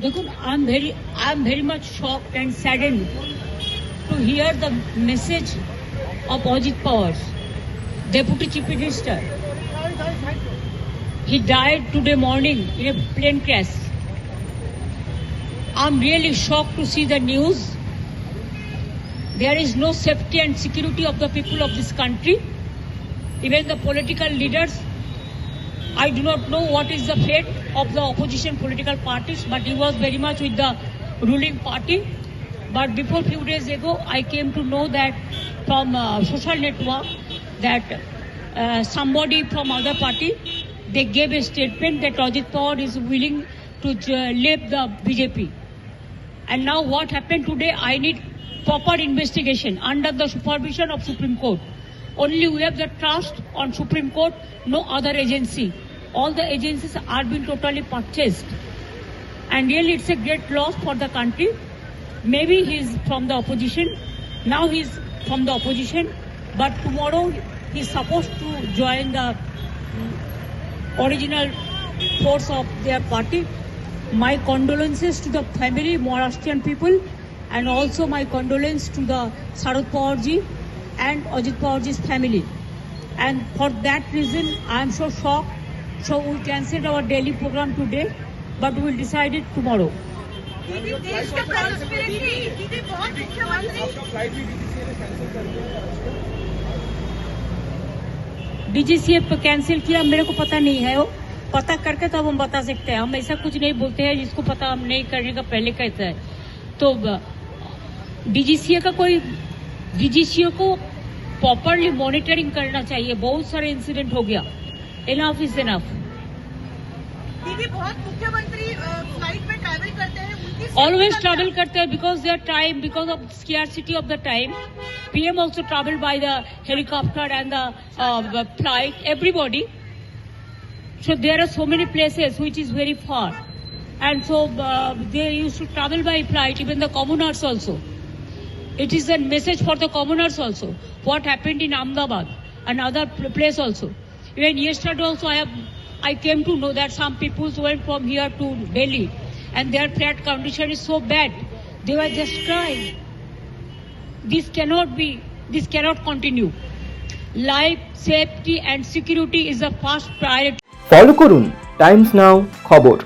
देखो, I am very much shocked and saddened to hear the message of Ajit Pawar, Deputy Chief Minister. He died today morning in a plane crash. I'm really shocked to see the news. There is no safety and security of the people of this country. Even the political leaders, I do not know what is the fate of the opposition political parties, but he was very much with the ruling party. But before few days ago, I came to know that from social network that somebody from other party, they gave a statement that Ajit Pawar is willing to leave the BJP. And now what happened today, I need proper investigation under the supervision of Supreme Court. Only we have the trust on Supreme Court, no other agency. All the agencies are being totally purchased. And really it's a great loss for the country. Maybe he's from the opposition. Now he's from the opposition. But tomorrow he's supposed to join the original force of their party. My condolences to the family, Maharashtrian people, and also my condolence to the Sharad Pawarji and Ajit Pawarji's family. And for that reason, I am so shocked. So we cancelled our daily program today, but we will decide it tomorrow. देश का conspiracy, दीदी बहुत मुख्यमंत्री DGCA cancel किया, मेरे को पता नहीं है। वो पता करके तब हम बता सकते हैं। हम ऐसा कुछ नहीं बोलते हैं जिसको पता हम नहीं करने का पहले कहता है। तो डीजीसीए को प्रॉपरली मॉनिटरिंग करना चाहिए। बहुत सारे इंसिडेंट हो गया। Enough is enough. दीदी बहुत मुख्यमंत्री फ्लाइट में ट्रैवल करते हैं, उनकी ऑलवेज ट्रैवल करते हैं because their time, because of scarcity of the time. PM also traveled by the helicopter and the flight, everybody. So there are so many places which is very far. And so they used to travel by flight, even the commoners also. It is a message for the commoners also. What happened in Ahmedabad and other place also. Even yesterday also I came to know that some people went from here to Delhi and their flight condition is so bad. They were just crying. This cannot continue. Life, safety and security is the first priority. Follow করুন Times নাও খবর।